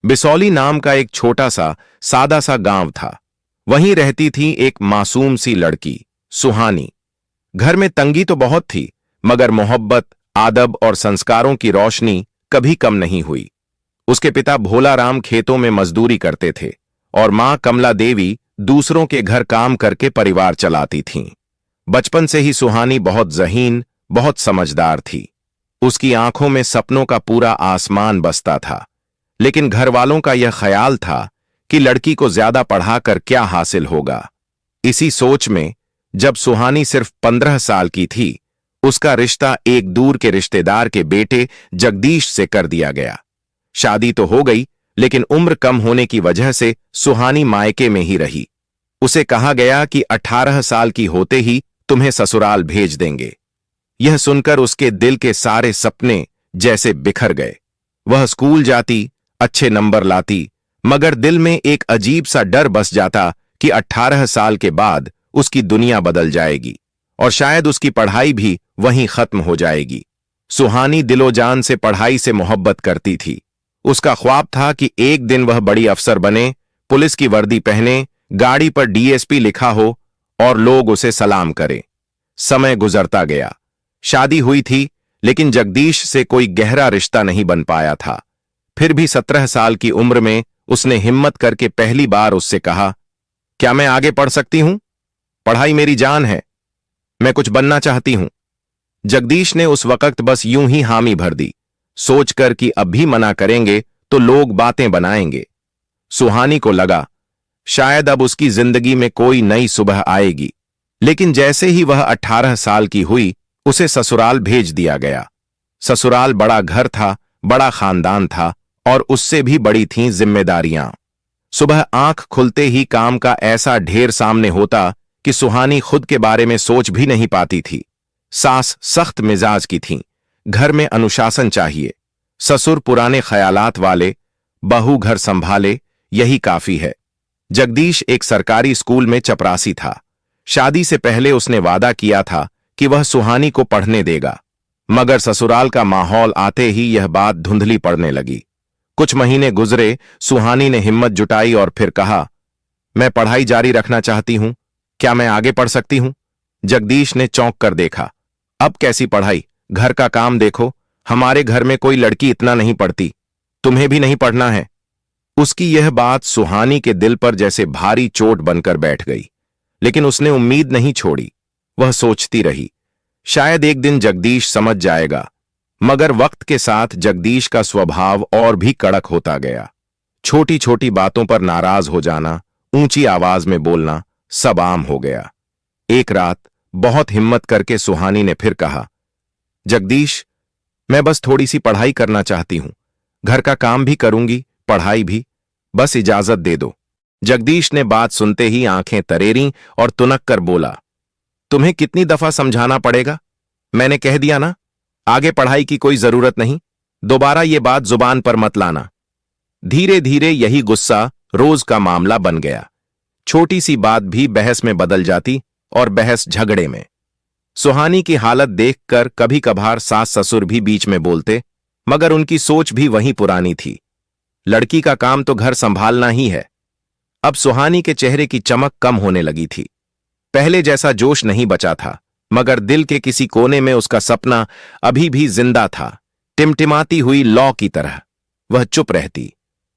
बिसौली नाम का एक छोटा सा सादा सा गांव था। वहीं रहती थी एक मासूम सी लड़की, सुहानी। घर में तंगी तो बहुत थी, मगर मोहब्बत, आदब और संस्कारों की रोशनी कभी कम नहीं हुई। उसके पिता भोला राम खेतों में मजदूरी करते थे और मां कमला देवी दूसरों के घर काम करके परिवार चलाती थीं। बचपन से ही सुहानी बहुत ज़हीन, बहुत समझदार थी। उसकी आंखों में सपनों का पूरा आसमान बसता था। लेकिन घर वालों का यह ख्याल था कि लड़की को ज्यादा पढ़ाकर क्या हासिल होगा। इसी सोच में जब सुहानी सिर्फ 15 साल की थी, उसका रिश्ता एक दूर के रिश्तेदार के बेटे जगदीश से कर दिया गया। शादी तो हो गई, लेकिन उम्र कम होने की वजह से सुहानी मायके में ही रही। उसे कहा गया कि 18 साल की होते ही तुम्हें ससुराल भेज देंगे। यह सुनकर उसके दिल के सारे सपने जैसे बिखर गए। वह स्कूल जाती, अच्छे नंबर लाती, मगर दिल में एक अजीब सा डर बस जाता कि 18 साल के बाद उसकी दुनिया बदल जाएगी और शायद उसकी पढ़ाई भी वहीं खत्म हो जाएगी। सुहानी दिलो-जान से पढ़ाई से मोहब्बत करती थी। उसका ख्वाब था कि एक दिन वह बड़ी अफसर बने, पुलिस की वर्दी पहने, गाड़ी पर डीएसपी लिखा हो और लोग उसे सलाम करें। समय गुजरता गया। शादी हुई थी, लेकिन जगदीश से कोई गहरा रिश्ता नहीं बन पाया था। फिर भी 17 साल की उम्र में उसने हिम्मत करके पहली बार उससे कहा, क्या मैं आगे पढ़ सकती हूं? पढ़ाई मेरी जान है, मैं कुछ बनना चाहती हूं। जगदीश ने उस वक्त बस यूं ही हामी भर दी, सोचकर कि अब भी मना करेंगे तो लोग बातें बनाएंगे। सुहानी को लगा शायद अब उसकी जिंदगी में कोई नई सुबह आएगी। लेकिन जैसे ही वह 18 साल की हुई, उसे ससुराल भेज दिया गया। ससुराल बड़ा घर था, बड़ा खानदान था और उससे भी बड़ी थीं जिम्मेदारियां। सुबह आंख खुलते ही काम का ऐसा ढेर सामने होता कि सुहानी खुद के बारे में सोच भी नहीं पाती थी। सास सख्त मिजाज की थीं, घर में अनुशासन चाहिए। ससुर पुराने ख्यालात वाले, बहू घर संभाले, यही काफी है। जगदीश एक सरकारी स्कूल में चपरासी था। शादी से पहले उसने वादा किया था कि वह सुहानी को पढ़ने देगा, मगर ससुराल का माहौल आते ही यह बात धुंधली पड़ने लगी। कुछ महीने गुजरे, सुहानी ने हिम्मत जुटाई और फिर कहा, मैं पढ़ाई जारी रखना चाहती हूं, क्या मैं आगे पढ़ सकती हूं? जगदीश ने चौंक कर देखा, अब कैसी पढ़ाई, घर का काम देखो, हमारे घर में कोई लड़की इतना नहीं पढ़ती, तुम्हें भी नहीं पढ़ना है? उसकी यह बात सुहानी के दिल पर जैसे भारी चोट बनकर बैठ गई। लेकिन उसने उम्मीद नहीं छोड़ी। वह सोचती रही, शायद एक दिन जगदीश समझ जाएगा। मगर वक्त के साथ जगदीश का स्वभाव और भी कड़क होता गया। छोटी छोटी बातों पर नाराज हो जाना, ऊंची आवाज में बोलना, सब आम हो गया। एक रात बहुत हिम्मत करके सुहानी ने फिर कहा, जगदीश, मैं बस थोड़ी सी पढ़ाई करना चाहती हूं, घर का काम भी करूंगी, पढ़ाई भी, बस इजाजत दे दो। जगदीश ने बात सुनते ही आंखें तरेरीं और तुनक कर बोला, तुम्हें कितनी दफा समझाना पड़ेगा? मैंने कह दिया ना, आगे पढ़ाई की कोई जरूरत नहीं, दोबारा ये बात जुबान पर मत लाना। धीरे धीरे यही गुस्सा रोज का मामला बन गया। छोटी सी बात भी बहस में बदल जाती और बहस झगड़े में। सुहानी की हालत देखकर कभी कभार सास ससुर भी बीच में बोलते, मगर उनकी सोच भी वही पुरानी थी। लड़की का काम तो घर संभालना ही है। अब सुहानी के चेहरे की चमक कम होने लगी थी। पहले जैसा जोश नहीं बचा था, मगर दिल के किसी कोने में उसका सपना अभी भी जिंदा था, टिमटिमाती हुई लौ की तरह। वह चुप रहती,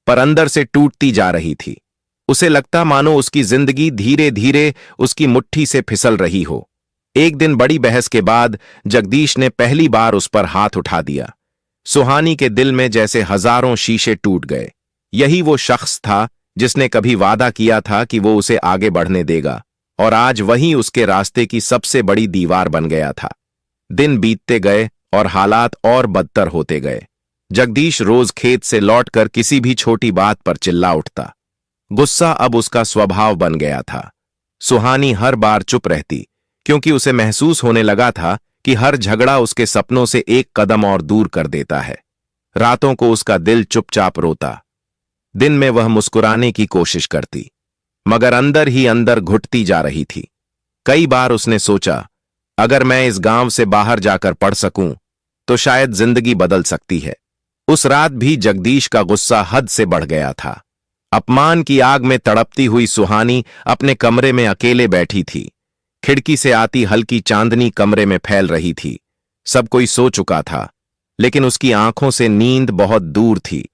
पर अंदर से टूटती जा रही थी। उसे लगता मानो उसकी जिंदगी धीरे धीरे उसकी मुट्ठी से फिसल रही हो। एक दिन बड़ी बहस के बाद जगदीश ने पहली बार उस पर हाथ उठा दिया। सुहानी के दिल में जैसे हजारों शीशे टूट गए। यही वो शख्स था जिसने कभी वादा किया था कि वो उसे आगे बढ़ने देगा, और आज वही उसके रास्ते की सबसे बड़ी दीवार बन गया था। दिन बीतते गए और हालात और बदतर होते गए। जगदीश रोज खेत से लौटकर किसी भी छोटी बात पर चिल्ला उठता। गुस्सा अब उसका स्वभाव बन गया था। सुहानी हर बार चुप रहती, क्योंकि उसे महसूस होने लगा था कि हर झगड़ा उसके सपनों से एक कदम और दूर कर देता है। रातों को उसका दिल चुपचाप रोता। दिन में वह मुस्कुराने की कोशिश करती, मगर अंदर ही अंदर घुटती जा रही थी। कई बार उसने सोचा, अगर मैं इस गांव से बाहर जाकर पढ़ सकूं, तो शायद जिंदगी बदल सकती है। उस रात भी जगदीश का गुस्सा हद से बढ़ गया था। अपमान की आग में तड़पती हुई सुहानी अपने कमरे में अकेले बैठी थी। खिड़की से आती हल्की चांदनी कमरे में फैल रही थी। सब कोई सो चुका था, लेकिन उसकी आंखों से नींद बहुत दूर थी।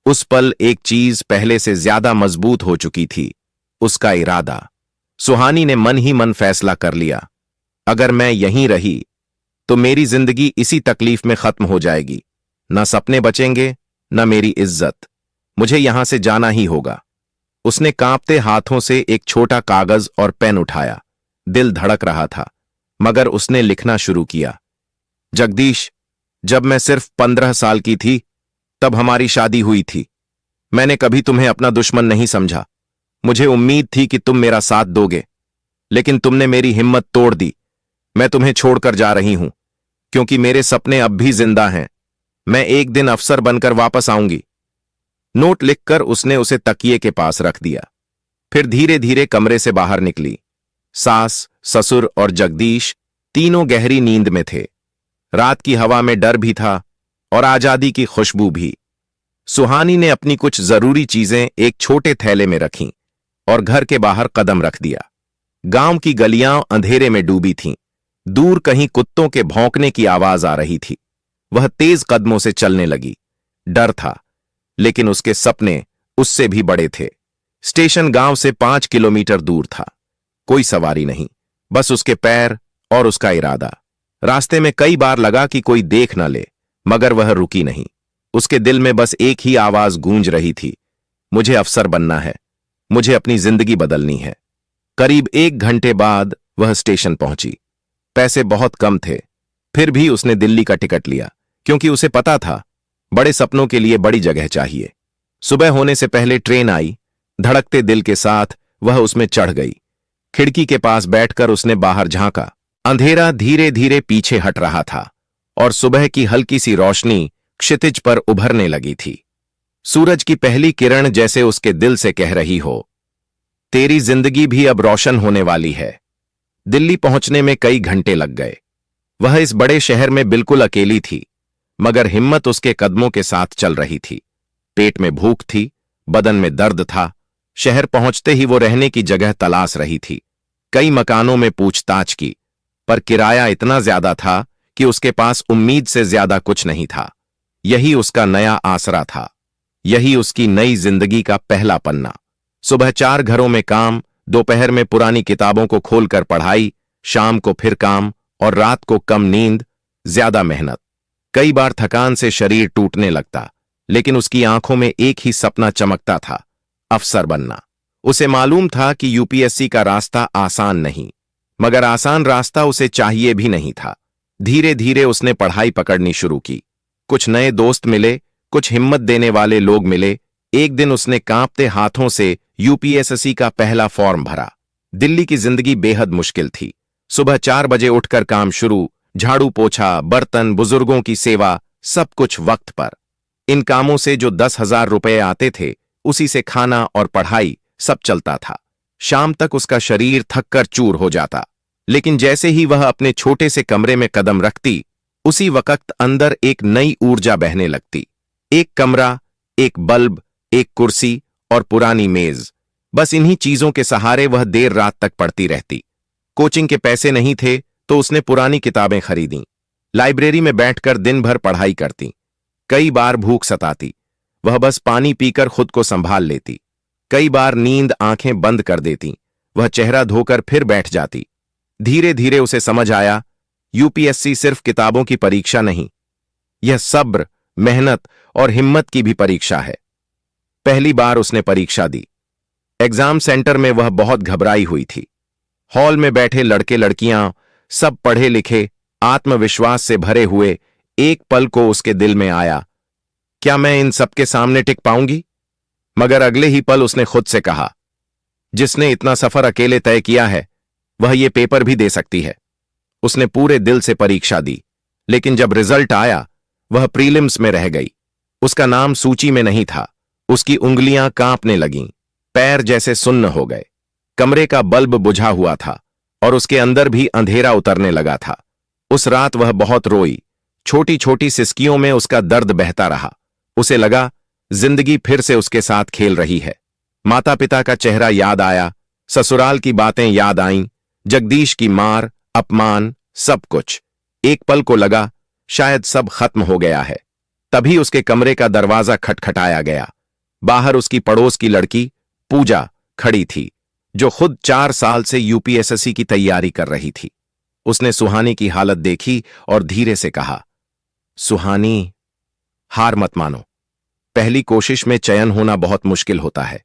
उस पल एक चीज पहले से ज्यादा मजबूत हो चुकी थी, उसका इरादा। सुहानी ने मन ही मन फैसला कर लिया, अगर मैं यहीं रही तो मेरी जिंदगी इसी तकलीफ में खत्म हो जाएगी। न सपने बचेंगे, न मेरी इज्जत। मुझे यहां से जाना ही होगा। उसने कांपते हाथों से एक छोटा कागज और पेन उठाया। दिल धड़क रहा था, मगर उसने लिखना शुरू किया। जगदीश, जब मैं सिर्फ 15 साल की थी, तब हमारी शादी हुई थी। मैंने कभी तुम्हें अपना दुश्मन नहीं समझा। मुझे उम्मीद थी कि तुम मेरा साथ दोगे, लेकिन तुमने मेरी हिम्मत तोड़ दी। मैं तुम्हें छोड़कर जा रही हूं, क्योंकि मेरे सपने अब भी जिंदा हैं। मैं एक दिन अफसर बनकर वापस आऊंगी। नोट लिखकर उसने उसे तकिए के पास रख दिया। फिर धीरे धीरे कमरे से बाहर निकली। सास, ससुर और जगदीश तीनों गहरी नींद में थे। रात की हवा में डर भी था और आजादी की खुशबू भी। सुहानी ने अपनी कुछ जरूरी चीजें एक छोटे थैले में रखीं और घर के बाहर कदम रख दिया। गांव की गलियां अंधेरे में डूबी थीं। दूर कहीं कुत्तों के भौंकने की आवाज आ रही थी। वह तेज कदमों से चलने लगी। डर था, लेकिन उसके सपने उससे भी बड़े थे। स्टेशन गांव से 5 किलोमीटर दूर था। कोई सवारी नहीं, बस उसके पैर और उसका इरादा। रास्ते में कई बार लगा कि कोई देख न ले, मगर वह रुकी नहीं। उसके दिल में बस एक ही आवाज गूंज रही थी, मुझे अफसर बनना है, मुझे अपनी जिंदगी बदलनी है। करीब 1 घंटे बाद वह स्टेशन पहुंची। पैसे बहुत कम थे, फिर भी उसने दिल्ली का टिकट लिया, क्योंकि उसे पता था बड़े सपनों के लिए बड़ी जगह चाहिए। सुबह होने से पहले ट्रेन आई। धड़कते दिल के साथ वह उसमें चढ़ गई। खिड़की के पास बैठकर उसने बाहर झांका। अंधेरा धीरे धीरे पीछे हट रहा था और सुबह की हल्की सी रोशनी क्षितिज पर उभरने लगी थी। सूरज की पहली किरण जैसे उसके दिल से कह रही हो, तेरी जिंदगी भी अब रोशन होने वाली है। दिल्ली पहुंचने में कई घंटे लग गए। वह इस बड़े शहर में बिल्कुल अकेली थी, मगर हिम्मत उसके कदमों के साथ चल रही थी। पेट में भूख थी, बदन में दर्द था। शहर पहुंचते ही वो रहने की जगह तलाश रही थी। कई मकानों में पूछताछ की, पर किराया इतना ज्यादा था कि उसके पास उम्मीद से ज्यादा कुछ नहीं था। यही उसका नया आसरा था, यही उसकी नई जिंदगी का पहला पन्ना। सुबह 4 घरों में काम, दोपहर में पुरानी किताबों को खोलकर पढ़ाई, शाम को फिर काम और रात को कम नींद, ज्यादा मेहनत। कई बार थकान से शरीर टूटने लगता, लेकिन उसकी आंखों में एक ही सपना चमकता था, अफसर बनना। उसे मालूम था कि यूपीएससी का रास्ता आसान नहीं, मगर आसान रास्ता उसे चाहिए भी नहीं था। धीरे धीरे उसने पढ़ाई पकड़नी शुरू की। कुछ नए दोस्त मिले, कुछ हिम्मत देने वाले लोग मिले। एक दिन उसने कांपते हाथों से यूपीएससी का पहला फॉर्म भरा। दिल्ली की जिंदगी बेहद मुश्किल थी। सुबह 4 बजे उठकर काम शुरू, झाड़ू पोछा, बर्तन, बुजुर्गों की सेवा, सब कुछ वक्त पर। इन कामों से जो 10,000 रुपए आते थे, उसी से खाना और पढ़ाई सब चलता था। शाम तक उसका शरीर थककर चूर हो जाता, लेकिन जैसे ही वह अपने छोटे से कमरे में कदम रखती, उसी वक्त अंदर एक नई ऊर्जा बहने लगती। एक कमरा, एक बल्ब, एक कुर्सी और पुरानी मेज, बस इन्हीं चीजों के सहारे वह देर रात तक पढ़ती रहती। कोचिंग के पैसे नहीं थे तो उसने पुरानी किताबें खरीदी। लाइब्रेरी में बैठकर दिन भर पढ़ाई करती। कई बार भूख सताती, वह बस पानी पीकर खुद को संभाल लेती। कई बार नींद आंखें बंद कर देती, वह चेहरा धोकर फिर बैठ जाती। धीरे धीरे उसे समझ आया, यूपीएससी सिर्फ किताबों की परीक्षा नहीं, यह सब्र, मेहनत और हिम्मत की भी परीक्षा है। पहली बार उसने परीक्षा दी। एग्जाम सेंटर में वह बहुत घबराई हुई थी। हॉल में बैठे लड़के लड़कियां सब पढ़े लिखे, आत्मविश्वास से भरे हुए। एक पल को उसके दिल में आया, क्या मैं इन सबके सामने टिक पाऊंगी? मगर अगले ही पल उसने खुद से कहा, जिसने इतना सफर अकेले तय किया है, वह ये पेपर भी दे सकती है। उसने पूरे दिल से परीक्षा दी, लेकिन जब रिजल्ट आया, वह प्रीलिम्स में रह गई। उसका नाम सूची में नहीं था। उसकी उंगलियां कांपने लगीं, पैर जैसे सुन्न हो गए। कमरे का बल्ब बुझा हुआ था और उसके अंदर भी अंधेरा उतरने लगा था। उस रात वह बहुत रोई। छोटी छोटी सिसकियों में उसका दर्द बहता रहा। उसे लगा जिंदगी फिर से उसके साथ खेल रही है। माता पिता का चेहरा याद आया, ससुराल की बातें याद आईं, जगदीश की मार, अपमान, सब कुछ। एक पल को लगा शायद सब खत्म हो गया है। तभी उसके कमरे का दरवाजा खटखटाया गया। बाहर उसकी पड़ोस की लड़की पूजा खड़ी थी, जो खुद 4 साल से यूपीएसएससी की तैयारी कर रही थी। उसने सुहानी की हालत देखी और धीरे से कहा, सुहानी, हार मत मानो। पहली कोशिश में चयन होना बहुत मुश्किल होता है।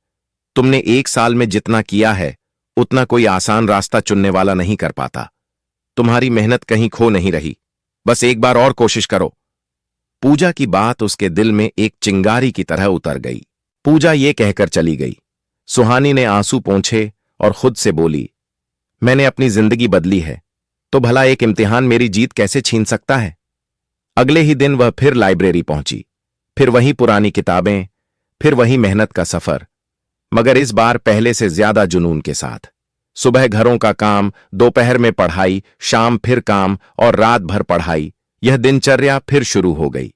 तुमने 1 साल में जितना किया है उतना कोई आसान रास्ता चुनने वाला नहीं कर पाता। तुम्हारी मेहनत कहीं खो नहीं रही, बस एक बार और कोशिश करो। पूजा की बात उसके दिल में एक चिंगारी की तरह उतर गई। पूजा ये कहकर चली गई। सुहानी ने आंसू पोंछे और खुद से बोली, मैंने अपनी जिंदगी बदली है, तो भला एक इम्तिहान मेरी जीत कैसे छीन सकता है। अगले ही दिन वह फिर लाइब्रेरी पहुंची, फिर वही पुरानी किताबें, फिर वही मेहनत का सफर, मगर इस बार पहले से ज्यादा जुनून के साथ। सुबह घरों का काम, दोपहर में पढ़ाई, शाम फिर काम और रात भर पढ़ाई। यह दिनचर्या फिर शुरू हो गई।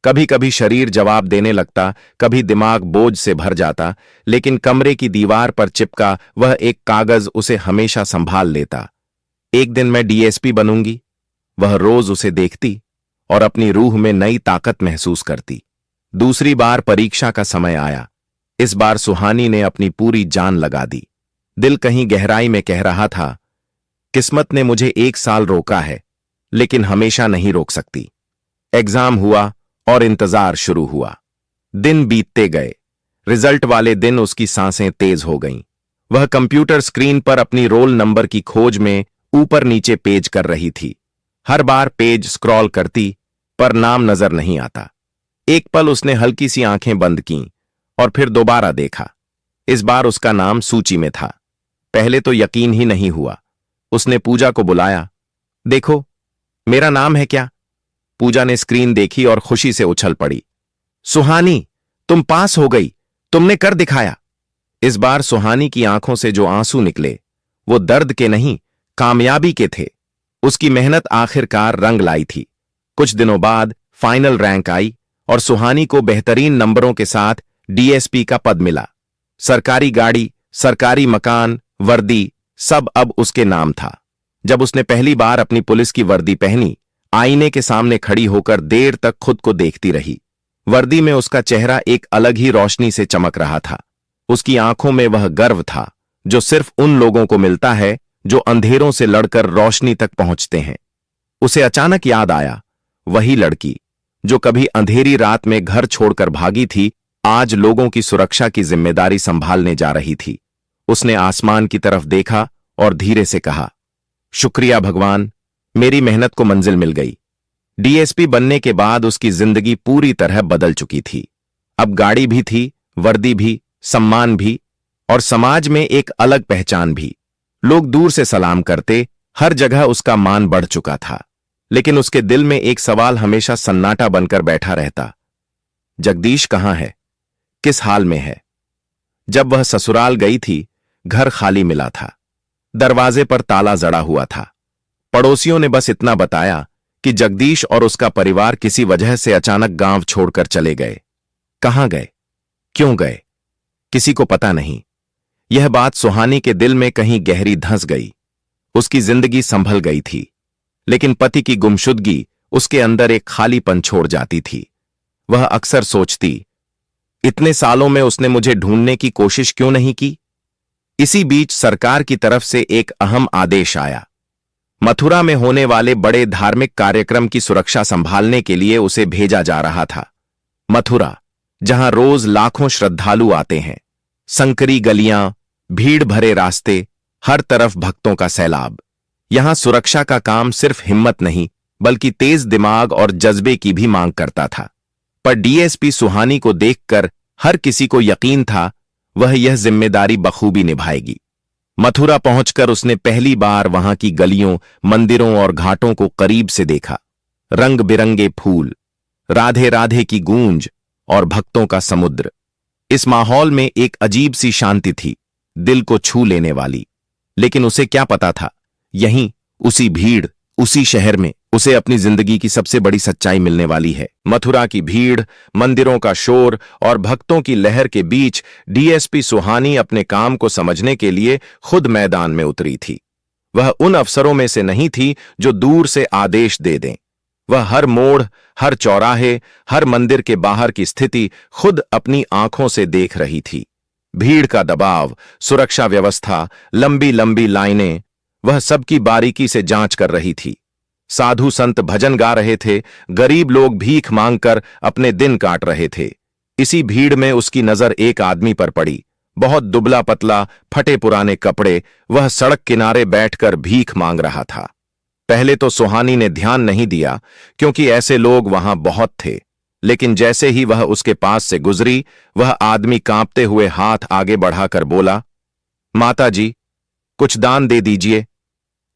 कभी कभी शरीर जवाब देने लगता, कभी दिमाग बोझ से भर जाता, लेकिन कमरे की दीवार पर चिपका वह एक कागज उसे हमेशा संभाल लेता। एक दिन मैं डीएसपी बनूंगी। वह रोज उसे देखती और अपनी रूह में नई ताकत महसूस करती। दूसरी बार परीक्षा का समय आया। इस बार सुहानी ने अपनी पूरी जान लगा दी। दिल कहीं गहराई में कह रहा था, किस्मत ने मुझे 1 साल रोका है, लेकिन हमेशा नहीं रोक सकती। एग्जाम हुआ और इंतजार शुरू हुआ। दिन बीतते गए। रिजल्ट वाले दिन उसकी सांसें तेज हो गईं। वह कंप्यूटर स्क्रीन पर अपनी रोल नंबर की खोज में ऊपर नीचे पेज कर रही थी। हर बार पेज स्क्रॉल करती, पर नाम नजर नहीं आता। एक पल उसने हल्की सी आंखें बंद कीं और फिर दोबारा देखा। इस बार उसका नाम सूची में था। पहले तो यकीन ही नहीं हुआ। उसने पूजा को बुलाया, देखो मेरा नाम है क्या। पूजा ने स्क्रीन देखी और खुशी से उछल पड़ी, सुहानी, तुम पास हो गई, तुमने कर दिखाया। इस बार सुहानी की आंखों से जो आंसू निकले वो दर्द के नहीं, कामयाबी के थे। उसकी मेहनत आखिरकार रंग लाई थी। कुछ दिनों बाद फाइनल रैंक आई और सुहानी को बेहतरीन नंबरों के साथ डीएसपी का पद मिला। सरकारी गाड़ी, सरकारी मकान, वर्दी, सब अब उसके नाम था। जब उसने पहली बार अपनी पुलिस की वर्दी पहनी, आईने के सामने खड़ी होकर देर तक खुद को देखती रही। वर्दी में उसका चेहरा एक अलग ही रोशनी से चमक रहा था। उसकी आंखों में वह गर्व था जो सिर्फ उन लोगों को मिलता है जो अंधेरों से लड़कर रोशनी तक पहुंचते हैं। उसे अचानक याद आया, वही लड़की जो कभी अंधेरी रात में घर छोड़कर भागी थी, आज लोगों की सुरक्षा की जिम्मेदारी संभालने जा रही थी। उसने आसमान की तरफ देखा और धीरे से कहा, शुक्रिया भगवान, मेरी मेहनत को मंजिल मिल गई। डीएसपी बनने के बाद उसकी जिंदगी पूरी तरह बदल चुकी थी। अब गाड़ी भी थी, वर्दी भी, सम्मान भी और समाज में एक अलग पहचान भी। लोग दूर से सलाम करते, हर जगह उसका मान बढ़ चुका था। लेकिन उसके दिल में एक सवाल हमेशा सन्नाटा बनकर बैठा रहता, जगदीश कहां है, किस हाल में है। जब वह ससुराल गई थी, घर खाली मिला था। दरवाजे पर ताला जड़ा हुआ था। पड़ोसियों ने बस इतना बताया कि जगदीश और उसका परिवार किसी वजह से अचानक गांव छोड़कर चले गए। कहां गए, क्यों गए, किसी को पता नहीं। यह बात सुहानी के दिल में कहीं गहरी धंस गई। उसकी जिंदगी संभल गई थी, लेकिन पति की गुमशुदगी उसके अंदर एक खालीपन छोड़ जाती थी। वह अक्सर सोचती, इतने सालों में उसने मुझे ढूंढने की कोशिश क्यों नहीं की। इसी बीच सरकार की तरफ से एक अहम आदेश आया। मथुरा में होने वाले बड़े धार्मिक कार्यक्रम की सुरक्षा संभालने के लिए उसे भेजा जा रहा था। मथुरा, जहां रोज लाखों श्रद्धालु आते हैं। संकरी गलियां, भीड़ भरे रास्ते, हर तरफ भक्तों का सैलाब। यहां सुरक्षा का काम सिर्फ हिम्मत नहीं, बल्कि तेज दिमाग और जज्बे की भी मांग करता था। पर डीएसपी सुहानी को देखकर हर किसी को यकीन था वह यह जिम्मेदारी बखूबी निभाएगी। मथुरा पहुंचकर उसने पहली बार वहां की गलियों, मंदिरों और घाटों को करीब से देखा। रंग बिरंगे फूल, राधे राधे की गूंज और भक्तों का समुद्र। इस माहौल में एक अजीब सी शांति थी, दिल को छू लेने वाली। लेकिन उसे क्या पता था, यहीं, उसी भीड़, उसी शहर में उसे अपनी जिंदगी की सबसे बड़ी सच्चाई मिलने वाली है। मथुरा की भीड़, मंदिरों का शोर और भक्तों की लहर के बीच डीएसपी सुहानी अपने काम को समझने के लिए खुद मैदान में उतरी थी। वह उन अफसरों में से नहीं थी जो दूर से आदेश दे दें। वह हर मोड़, हर चौराहे, हर मंदिर के बाहर की स्थिति खुद अपनी आंखों से देख रही थी। भीड़ का दबाव, सुरक्षा व्यवस्था, लंबी लंबी लाइनें, वह सबकी बारीकी से जांच कर रही थी। साधु संत भजन गा रहे थे, गरीब लोग भीख मांगकर अपने दिन काट रहे थे। इसी भीड़ में उसकी नजर एक आदमी पर पड़ी। बहुत दुबला पतला, फटे पुराने कपड़े, वह सड़क किनारे बैठकर भीख मांग रहा था। पहले तो सुहानी ने ध्यान नहीं दिया, क्योंकि ऐसे लोग वहां बहुत थे। लेकिन जैसे ही वह उसके पास से गुजरी, वह आदमी कांपते हुए हाथ आगे बढ़ाकर बोला, माता जी, कुछ दान दे दीजिए।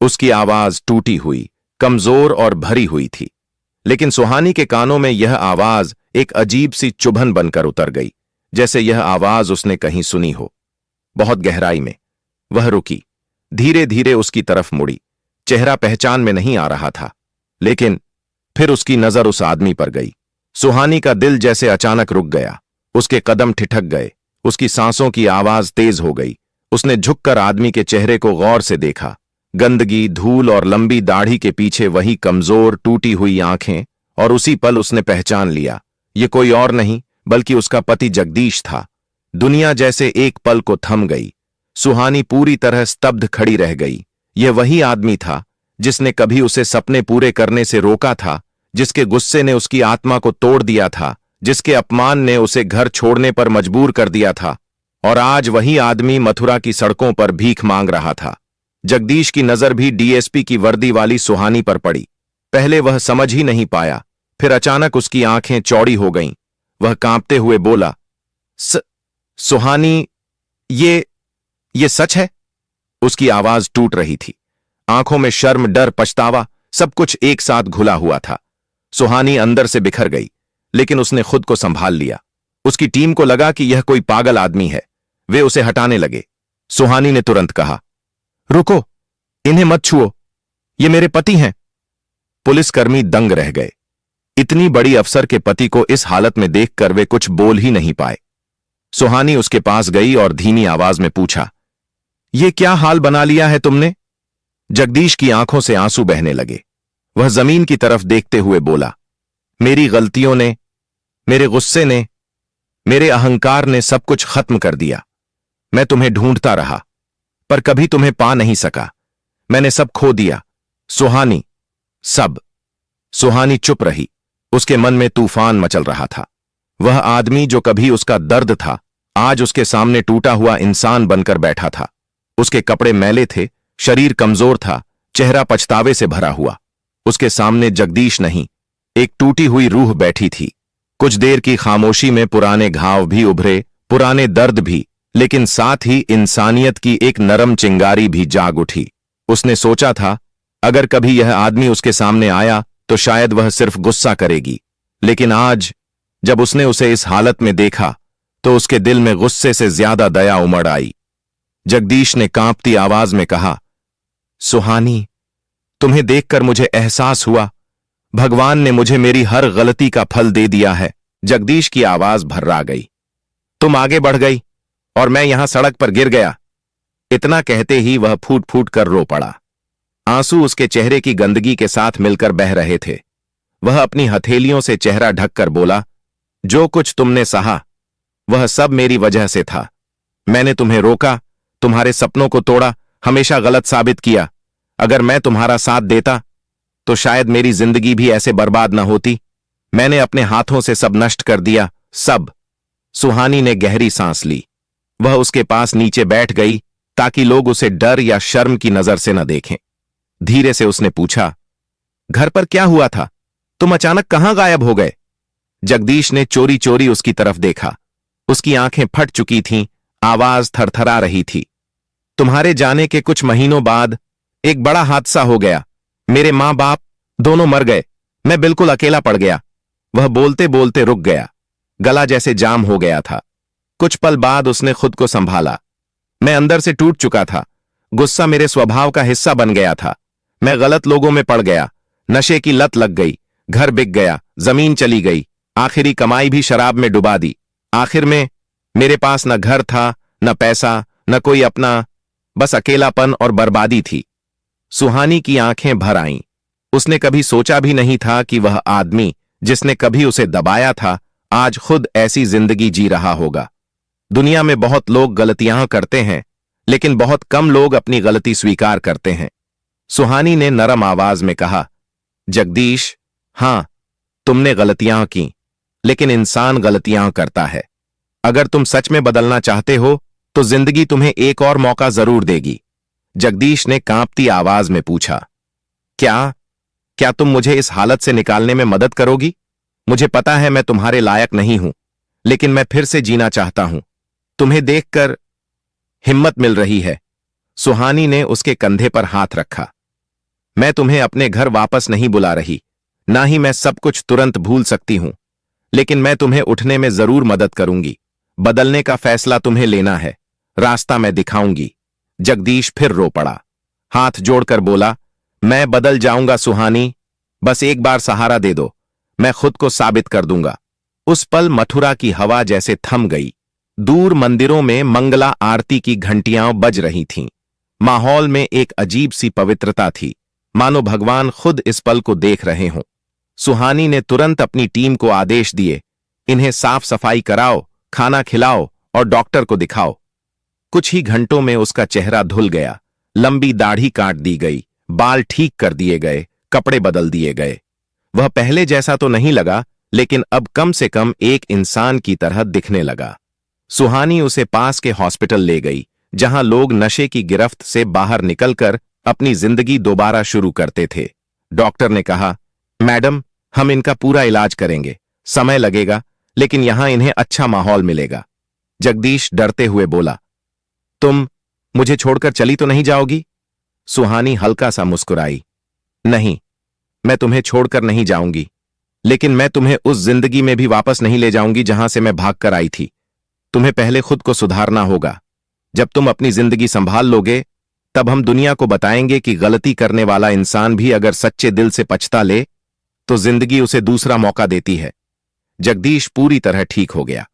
उसकी आवाज टूटी हुई, कमजोर और भरी हुई थी। लेकिन सुहानी के कानों में यह आवाज एक अजीब सी चुभन बनकर उतर गई, जैसे यह आवाज उसने कहीं सुनी हो। बहुत गहराई में वह रुकी, धीरे धीरे उसकी तरफ मुड़ी। चेहरा पहचान में नहीं आ रहा था, लेकिन फिर उसकी नजर उस आदमी पर गई। सुहानी का दिल जैसे अचानक रुक गया, उसके कदम ठिठक गए, उसकी सांसों की आवाज तेज हो गई। उसने झुककर आदमी के चेहरे को गौर से देखा। गंदगी, धूल और लंबी दाढ़ी के पीछे वही कमजोर, टूटी हुई आंखें, और उसी पल उसने पहचान लिया, ये कोई और नहीं बल्कि उसका पति जगदीश था। दुनिया जैसे एक पल को थम गई। सुहानी पूरी तरह स्तब्ध खड़ी रह गई। यह वही आदमी था जिसने कभी उसे सपने पूरे करने से रोका था, जिसके गुस्से ने उसकी आत्मा को तोड़ दिया था, जिसके अपमान ने उसे घर छोड़ने पर मजबूर कर दिया था। और आज वही आदमी मथुरा की सड़कों पर भीख मांग रहा था। जगदीश की नजर भी डीएसपी की वर्दी वाली सुहानी पर पड़ी। पहले वह समझ ही नहीं पाया, फिर अचानक उसकी आंखें चौड़ी हो गईं। वह कांपते हुए बोला, सुहानी, ये सच है? उसकी आवाज टूट रही थी। आंखों में शर्म, डर, पछतावा, सब कुछ एक साथ घुला हुआ था। सुहानी अंदर से बिखर गई, लेकिन उसने खुद को संभाल लिया। उसकी टीम को लगा कि यह कोई पागल आदमी है। वे उसे हटाने लगे। सुहानी ने तुरंत कहा, रुको, इन्हें मत छुओ, ये मेरे पति हैं। पुलिसकर्मी दंग रह गए। इतनी बड़ी अफसर के पति को इस हालत में देखकर वे कुछ बोल ही नहीं पाए। सुहानी उसके पास गई और धीमी आवाज में पूछा, ये क्या हाल बना लिया है तुमने? जगदीश की आंखों से आंसू बहने लगे। वह जमीन की तरफ देखते हुए बोला, मेरी गलतियों ने, मेरे गुस्से ने, मेरे अहंकार ने सब कुछ खत्म कर दिया। मैं तुम्हें ढूंढता रहा, पर कभी तुम्हें पा नहीं सका। मैंने सब खो दिया। सुहानी, सब। सुहानी चुप रही। उसके मन में तूफान मचल रहा था। वह आदमी जो कभी उसका दर्द था, आज उसके सामने टूटा हुआ इंसान बनकर बैठा था। उसके कपड़े मैले थे, शरीर कमजोर था, चेहरा पछतावे से भरा हुआ। उसके सामने जगदीश नहीं, एक टूटी हुई रूह बैठी थी। कुछ देर की खामोशी में पुराने घाव भी उभरे, पुराने दर्द भी, लेकिन साथ ही इंसानियत की एक नरम चिंगारी भी जाग उठी। उसने सोचा था, अगर कभी यह आदमी उसके सामने आया तो शायद वह सिर्फ गुस्सा करेगी, लेकिन आज जब उसने उसे इस हालत में देखा तो उसके दिल में गुस्से से ज्यादा दया उमड़ आई। जगदीश ने कांपती आवाज में कहा, सुहानी, तुम्हें देखकर मुझे एहसास हुआ, भगवान ने मुझे मेरी हर गलती का फल दे दिया है। जगदीश की आवाज भर्रा गई। तुम आगे बढ़ गई और मैं यहां सड़क पर गिर गया। इतना कहते ही वह फूट फूट कर रो पड़ा। आंसू उसके चेहरे की गंदगी के साथ मिलकर बह रहे थे। वह अपनी हथेलियों से चेहरा ढककर बोला, जो कुछ तुमने सहा वह सब मेरी वजह से था। मैंने तुम्हें रोका, तुम्हारे सपनों को तोड़ा, हमेशा गलत साबित किया। अगर मैं तुम्हारा साथ देता तो शायद मेरी जिंदगी भी ऐसे बर्बाद न होती। मैंने अपने हाथों से सब नष्ट कर दिया, सब। सुहानी ने गहरी सांस ली। वह उसके पास नीचे बैठ गई ताकि लोग उसे डर या शर्म की नजर से न देखें। धीरे से उसने पूछा, घर पर क्या हुआ था? तुम अचानक कहां गायब हो गए? जगदीश ने चोरी चोरी उसकी तरफ देखा। उसकी आंखें फट चुकी थीं, आवाज थरथरा रही थी। तुम्हारे जाने के कुछ महीनों बाद एक बड़ा हादसा हो गया। मेरे मां बाप दोनों मर गए। मैं बिल्कुल अकेला पड़ गया। वह बोलते बोलते रुक गया, गला जैसे जाम हो गया था। कुछ पल बाद उसने खुद को संभाला। मैं अंदर से टूट चुका था। गुस्सा मेरे स्वभाव का हिस्सा बन गया था। मैं गलत लोगों में पड़ गया, नशे की लत लग गई, घर बिक गया, जमीन चली गई, आखिरी कमाई भी शराब में डुबा दी। आखिर में मेरे पास न घर था, न पैसा, न कोई अपना, बस अकेलापन और बर्बादी थी। सुहानी की आंखें भर आईं। उसने कभी सोचा भी नहीं था कि वह आदमी जिसने कभी उसे दबाया था आज खुद ऐसी जिंदगी जी रहा होगा। दुनिया में बहुत लोग गलतियां करते हैं, लेकिन बहुत कम लोग अपनी गलती स्वीकार करते हैं। सुहानी ने नरम आवाज में कहा, जगदीश, हां, तुमने गलतियां की, लेकिन इंसान गलतियां करता है। अगर तुम सच में बदलना चाहते हो तो जिंदगी तुम्हें एक और मौका जरूर देगी। जगदीश ने कांपती आवाज में पूछा, क्या तुम मुझे इस हालत से निकालने में मदद करोगी? मुझे पता है मैं तुम्हारे लायक नहीं हूं, लेकिन मैं फिर से जीना चाहता हूं। तुम्हें देखकर हिम्मत मिल रही है। सुहानी ने उसके कंधे पर हाथ रखा। मैं तुम्हें अपने घर वापस नहीं बुला रही, ना ही मैं सब कुछ तुरंत भूल सकती हूं, लेकिन मैं तुम्हें उठने में जरूर मदद करूंगी। बदलने का फैसला तुम्हें लेना है, रास्ता मैं दिखाऊंगी। जगदीश फिर रो पड़ा, हाथ जोड़कर बोला, मैं बदल जाऊंगा सुहानी, बस एक बार सहारा दे दो, मैं खुद को साबित कर दूंगा। उस पल मथुरा की हवा जैसे थम गई। दूर मंदिरों में मंगला आरती की घंटियां बज रही थीं। माहौल में एक अजीब सी पवित्रता थी, मानो भगवान खुद इस पल को देख रहे हों। सुहानी ने तुरंत अपनी टीम को आदेश दिए, इन्हें साफ सफाई कराओ, खाना खिलाओ और डॉक्टर को दिखाओ। कुछ ही घंटों में उसका चेहरा धुल गया। लंबी दाढ़ी काट दी गई, बाल ठीक कर दिए गए, कपड़े बदल दिए गए। वह पहले जैसा तो नहीं लगा, लेकिन अब कम से कम एक इंसान की तरह दिखने लगा। सुहानी उसे पास के हॉस्पिटल ले गई, जहां लोग नशे की गिरफ्त से बाहर निकलकर अपनी जिंदगी दोबारा शुरू करते थे। डॉक्टर ने कहा, मैडम, हम इनका पूरा इलाज करेंगे, समय लगेगा, लेकिन यहां इन्हें अच्छा माहौल मिलेगा। जगदीश डरते हुए बोला, तुम मुझे छोड़कर चली तो नहीं जाओगी? सुहानी हल्का सा मुस्कुराई, नहीं, मैं तुम्हें छोड़कर नहीं जाऊंगी, लेकिन मैं तुम्हें उस जिंदगी में भी वापस नहीं ले जाऊंगी जहां से मैं भागकर आई थी। तुम्हें पहले खुद को सुधारना होगा। जब तुम अपनी जिंदगी संभाल लोगे, तब हम दुनिया को बताएंगे कि गलती करने वाला इंसान भी अगर सच्चे दिल से पछता ले तो जिंदगी उसे दूसरा मौका देती है। जगदीश पूरी तरह ठीक हो गया।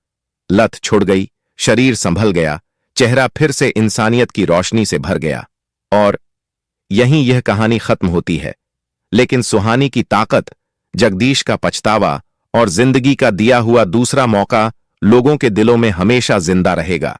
लत छुड़ गई, शरीर संभल गया, चेहरा फिर से इंसानियत की रोशनी से भर गया। और यहीं यह कहानी खत्म होती है। लेकिन सुहानी की ताकत, जगदीश का पछतावा और जिंदगी का दिया हुआ दूसरा मौका लोगों के दिलों में हमेशा जिंदा रहेगा।